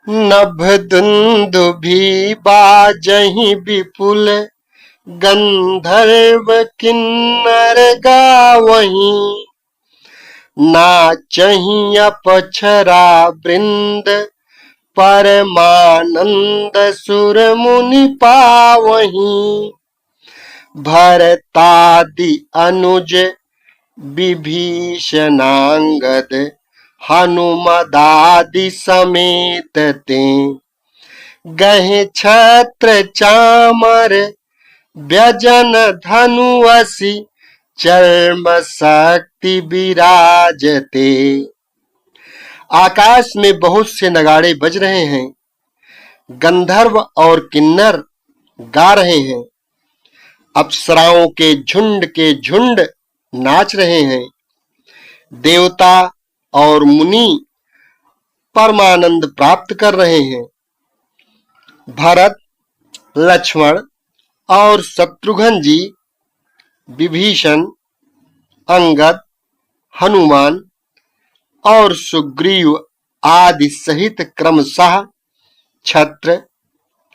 नभ दुन्दुभि बाजहि विपुल, गंधर्व किन्नर गावहीं। नाचहि अपक्षरा वृंद, परमानंद सुर मुनि पावहीं। भरतादि अनुज विभीषणांगद, हनुमदादि समेत तें। गहे छत्र चामर व्यजन धनुअसि, चर्म शक्ति विराजते। आकाश में बहुत से नगाड़े बज रहे हैं, गंधर्व और किन्नर गा रहे हैं, अप्सराओं के झुंड नाच रहे हैं। देवता और मुनि परमानंद प्राप्त कर रहे हैं। भरत, लक्ष्मण और शत्रुघ्न जी, विभीषण, अंगद, हनुमान और सुग्रीव आदि सहित क्रमशः छत्र,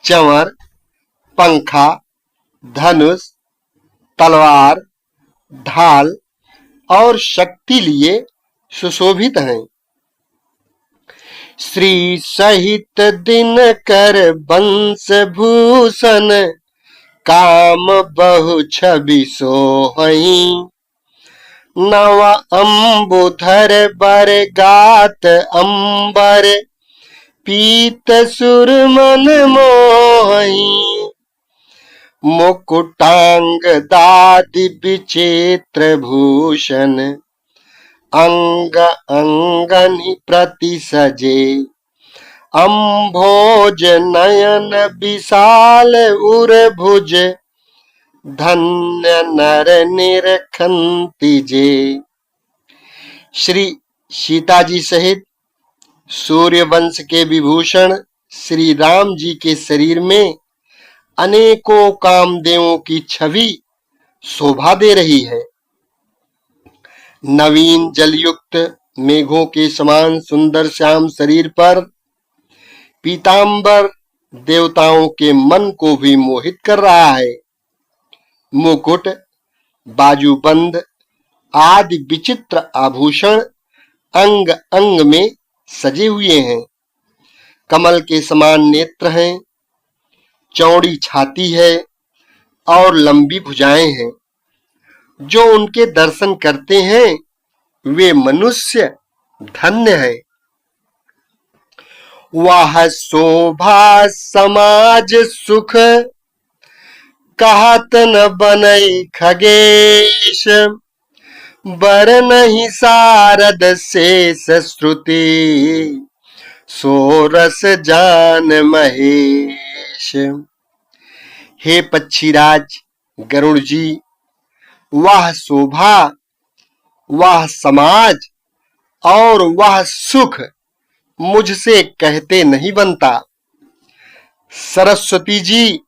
चंवर, पंखा, धनुष, तलवार, ढाल और शक्ति लिए सुशोभित हैं। श्री सहित दिनकर बंश भूषण, काम बहु छवि सोहहीं। नव अम्बुधर बर गात अंबर, पीत सुर मन मोहहीं। मुकुटांग दादि विचित्र भूषण, अंग अंगनि प्रति सजे। अम्भोज नयन विशाल उर भुज, धन्य नर निरखंति जे। श्री सीता जी सहित सूर्य वंश के विभूषण श्री राम जी के शरीर में अनेकों कामदेवों की छवि शोभा दे रही है। नवीन जलयुक्त मेघों के समान सुंदर श्याम शरीर पर पीतांबर देवताओं के मन को भी मोहित कर रहा है। मुकुट, बाजूबंद आदि विचित्र आभूषण अंग अंग में सजे हुए हैं। कमल के समान नेत्र हैं, चौड़ी छाती है और लंबी भुजाएं हैं। जो उनके दर्शन करते हैं वे मनुष्य धन्य है। वह शोभा समाज सुख, कहत न बनई खगेश। बर नहीं सारद शेष श्रुति, सोरस जान महेश। हे पक्षीराज गरुड़ जी, वह शोभा, वह समाज और वह सुख मुझसे कहते नहीं बनता। सरस्वती जी,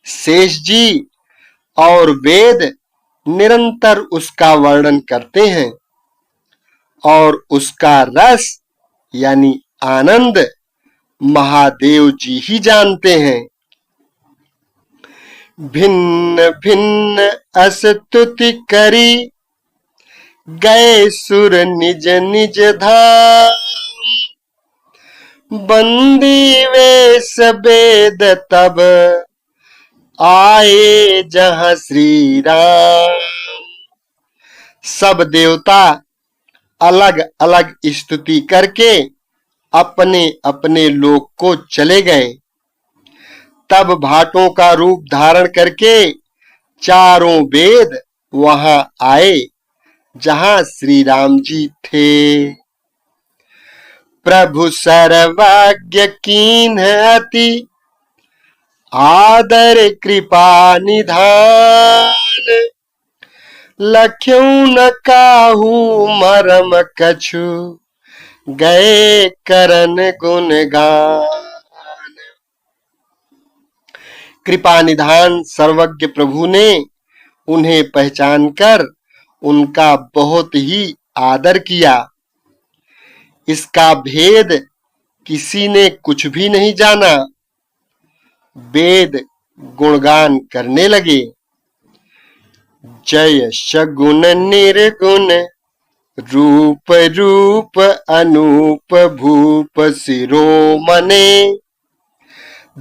शेष जी और वेद निरंतर उसका वर्णन करते हैं और उसका रस यानी आनंद महादेव जी ही जानते हैं। भिन्न भिन्न अस्तुति करी, गए सुर निज निज धाम। बंदी वेश वेद तब, आए जहां श्री राम। सब देवता अलग अलग स्तुति करके अपने अपने लोक को चले गए। तब भाटों का रूप धारण करके चारों वेद वहां आए जहां श्री राम जी थे। प्रभु सर्वज्ञ कीन्ह अति, आदर कृपा निधान। लख्यऊ न काहू मरम कछु, गए करन गुणगान। कृपा निधान सर्वज्ञ प्रभु ने उन्हें पहचान कर उनका बहुत ही आदर किया। इसका भेद किसी ने कुछ भी नहीं जाना। वेद गुणगान करने लगे। जय सगुण निर्गुण रूप रूप अनूप भूप शिरोमणे।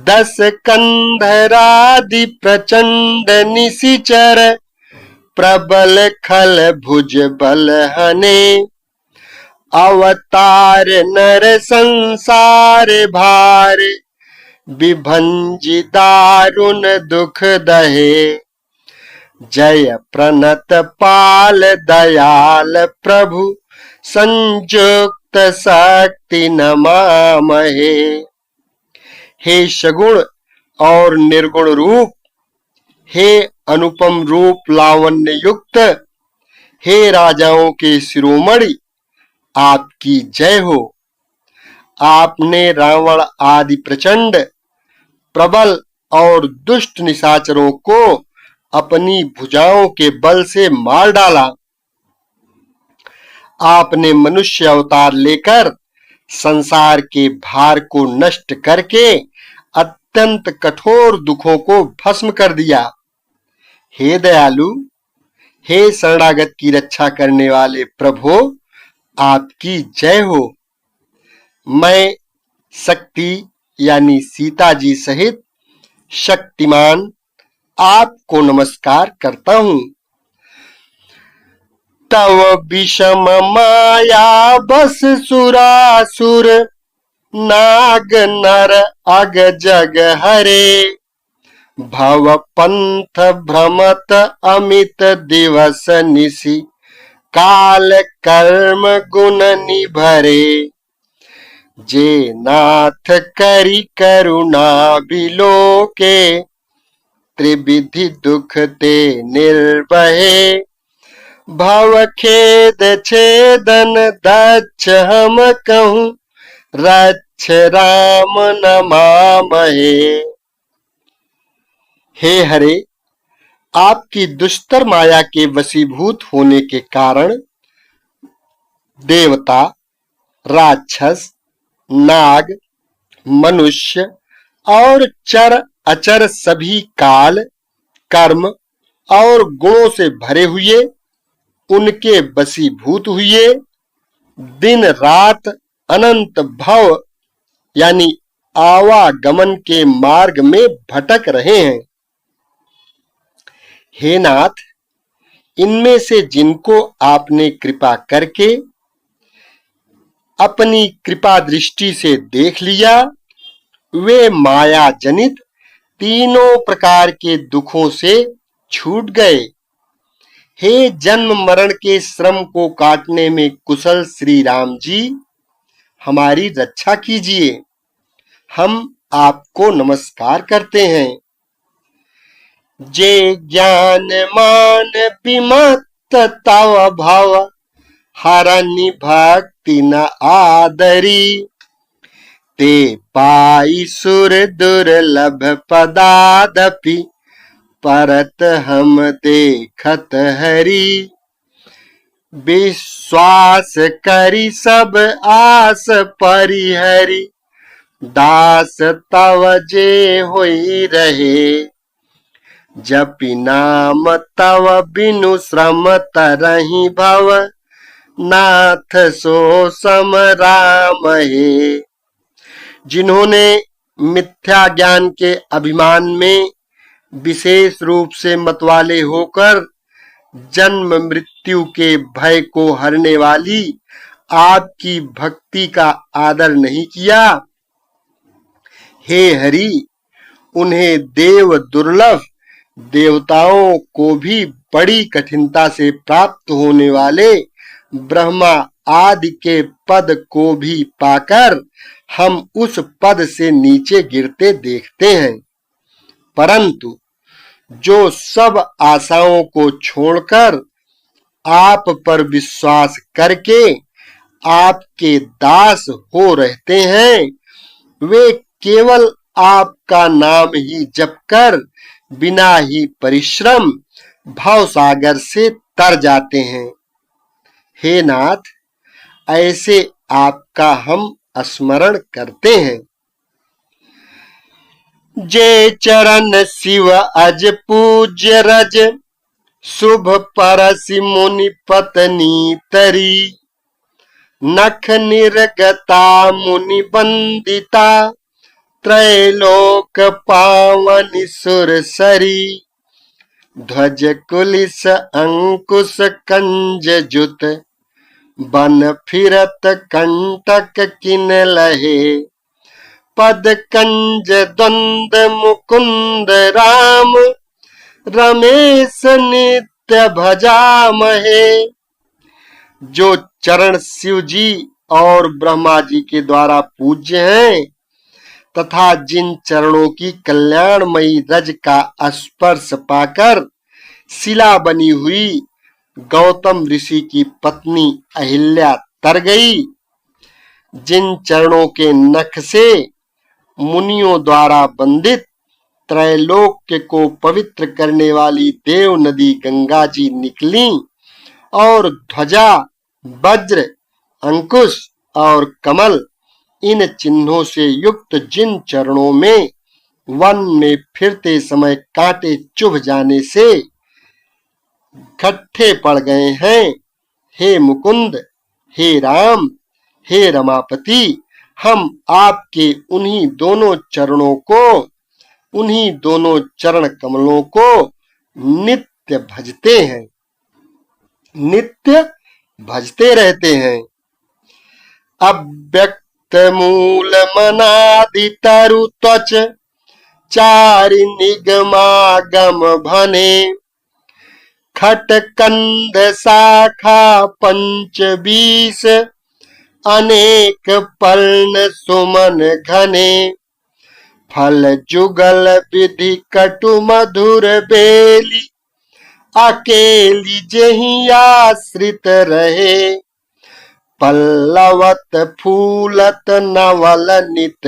दस कंधरादि प्रचंड निशिचर प्रबल खल भुज बल हने। अवतार नर संसार भार विभंजि दारुण दुख दहे। जय प्रणत पाल दयाल प्रभु संयुक्त शक्ति नमामहे। हे सगुण और निर्गुण रूप, हे अनुपम रूप लावण्य युक्त, हे राजाओं के शिरोमणि, आपकी जय हो। आपने रावण आदि प्रचंड प्रबल और दुष्ट निशाचरों को अपनी भुजाओं के बल से मार डाला। आपने मनुष्य अवतार लेकर संसार के भार को नष्ट करके अत्यंत कठोर दुखों को भस्म कर दिया। हे दयालु, हे शरणागत की रक्षा करने वाले प्रभु, आपकी जय हो। मैं शक्ति यानी सीता जी सहित शक्तिमान आपको नमस्कार करता हूँ। तव विषम माया बस सुरासुर नाग नर अग जग हरे। भव पंथ भ्रमत अमित दिवस निशि काल कर्म गुण निभरे। जे नाथ करि करुणा बिलोके त्रिविधि दुख ते निर्भये। भव खेद छेदन दक्ष हम कहूँ रक्ष राम नमामहे। हे हरे, आपकी दुष्टर माया के वशीभूत होने के कारण देवता, राक्षस, नाग, मनुष्य और चर अचर सभी काल, कर्म और गुणों से भरे हुए उनके वशीभूत हुए दिन रात अनंत भव यानी आवागमन के मार्ग में भटक रहे हैं। हे नाथ, इनमें से जिनको आपने कृपा करके अपनी कृपा दृष्टि से देख लिया, वे माया जनित तीनों प्रकार के दुखों से छूट गए। हे जन्म मरण के श्रम को काटने में कुशल श्री राम जी, हमारी रक्षा कीजिए। हम आपको नमस्कार करते हैं। जे ज्ञान मान विमत्त तव भव हरनि भक्ति न आदरी। ते पाई सुर दुर्लभ पदादपि परत हम देखत हरि। विश्वास करी सब आस परिहरि दास तव जे होई रहे। जपि नाम तव बिनु श्रम तरहि भव नाथ सो सम राम हे। जिन्होंने मिथ्या ज्ञान के अभिमान में विशेष रूप से मतवाले होकर जन्म मृत्यु के भय को हरने वाली आपकी भक्ति का आदर नहीं किया, हे हरि, उन्हें देव दुर्लभ देवताओं को भी बड़ी कठिनता से प्राप्त होने वाले ब्रह्मा आदि के पद को भी पाकर हम उस पद से नीचे गिरते देखते हैं। परंतु जो सब आशाओं को छोड़कर आप पर विश्वास करके आपके दास हो रहते हैं, वे केवल आपका नाम ही जप कर बिना ही परिश्रम भव सागर से तर जाते हैं। हे नाथ, ऐसे आपका हम स्मरण करते हैं। जे चरण शिव अज पूज्य रज, शुभ परसि मुनि पत्नी तरी। नख निर्गता मुनि वंदिता, त्रैलोक पावनि सुरसरी। ध्वज कुलिस अंकुश कंज जुत, बन फिरत कंटक किन लहे। पद कंज द्वंद मुकुंद राम, रमेश नित्य भजामहे। जो चरण शिव जी और ब्रह्मा जी के द्वारा पूज्य हैं तथा जिन चरणों की कल्याणमयी रज का स्पर्श पाकर शिला बनी हुई गौतम ऋषि की पत्नी अहिल्या तर गई, जिन चरणों के नख से मुनियों द्वारा वंदित त्रैलोक्य को पवित्र करने वाली देव नदी गंगा जी निकली, और ध्वजा, वज्र, अंकुश और कमल इन चिन्हों से युक्त जिन चरणों में वन में फिरते समय कांटे चुभ जाने से गट्ठे पड़ गए हैं, हे मुकुंद, हे राम, हे रमापति, हम आपके उन्हीं दोनों चरणों को, उन्हीं दोनों चरण कमलों को नित्य भजते हैं, नित्य भजते रहते हैं। अव्यक्त मूल मनादि तरु त्वच, चारि निगमागम भने। खट कंद शाखा पंच बीस, अनेक पर्ण सुमन घने। फल जुगल विधि कटु मधुर बेली, अकेली जेहि आश्रित रहे। पल्लवत फूलत नवल नित,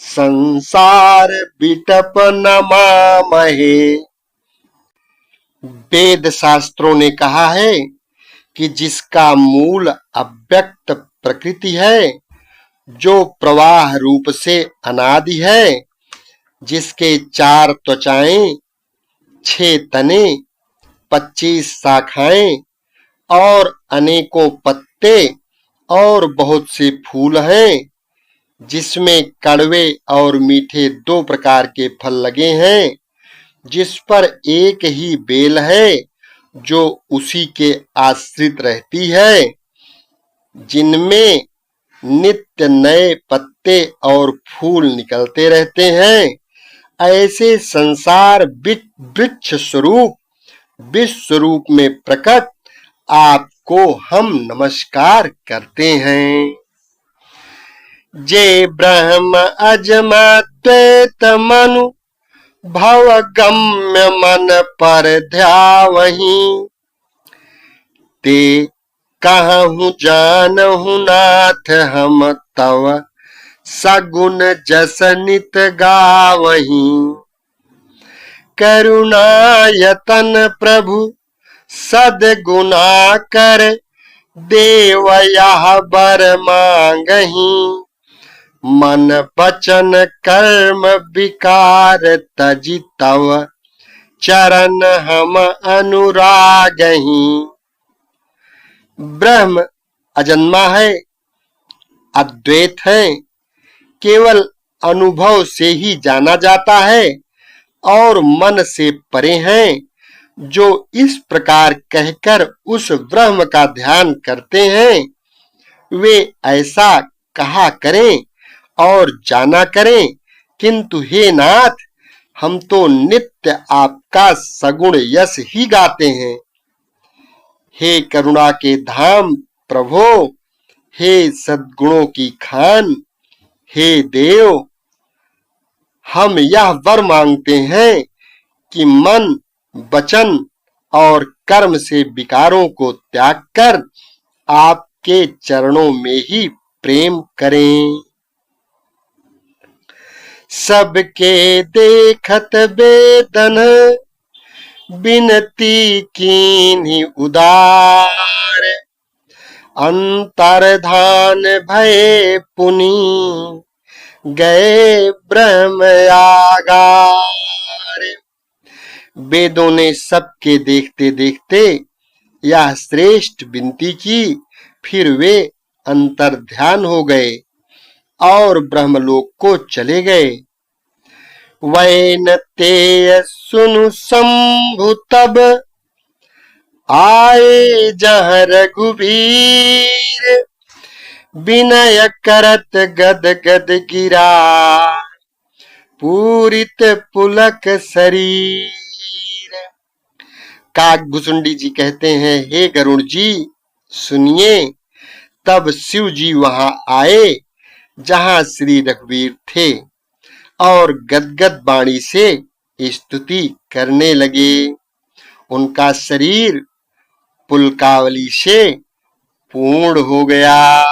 संसार बिटप न मामहे। वेद शास्त्रों ने कहा है कि जिसका मूल अव्यक्त प्रकृति है, जो प्रवाह रूप से अनादि है, जिसके 4 त्वचाएं, 6 तने, 25 शाखाएं और अनेकों पत्ते और बहुत से फूल हैं, जिसमें कड़वे और मीठे 2 प्रकार के फल लगे हैं, जिस पर एक ही बेल है जो उसी के आश्रित रहती है, जिनमें नित्य नए पत्ते और फूल निकलते रहते हैं, ऐसे संसार वृक्ष स्वरूप विश्व रूप में प्रकट आपको हम नमस्कार करते हैं। जे ब्रह्म अजमा द्वैत मनु, भव गम्य मन पर ध्यावहि। ते कहूँ जानहु नाथ हम तव, सगुन जस नित गावहि। करुणायतन प्रभु सद्गुना कर, देव यह बर मांगहि। मन वचन कर्म विकार तजि तव, चरण हम अनुरागहि। ब्रह्म अजन्मा है, अद्वैत है, केवल अनुभव से ही जाना जाता है और मन से परे हैं। जो इस प्रकार कहकर उस ब्रह्म का ध्यान करते हैं, वे ऐसा कहा करें और जाना करें, किंतु हे नाथ, हम तो नित्य आपका सगुण यश ही गाते हैं। हे करुणा के धाम प्रभो, हे सद्गुणों की खान, हे देव, हम यह वर मांगते हैं कि मन, वचन और कर्म से विकारों को त्याग कर आपके चरणों में ही प्रेम करें। सबके देखत वेदन, बिनती कीन्ही उदार। अंतर्धान भये पुनि गए ब्रह्म आगार। वेदों ने सबके देखते देखते यह श्रेष्ठ विनती की, फिर वे अंतर्ध्यान हो गए और ब्रह्मलोक को चले गए। वैनतेय सुनु शंभु तब आए जहाँ रघुवीर, विनय करत गद गद गिरा पूरित पुलक शरीर। काकभुसुंडी जी कहते हैं, हे गरुड़ जी सुनिए। तब शिव जी वहां आए जहां श्री रघुवीर थे और गदगद वाणी से स्तुति करने लगे। उनका शरीर पुलकावली से पूर्ण हो गया।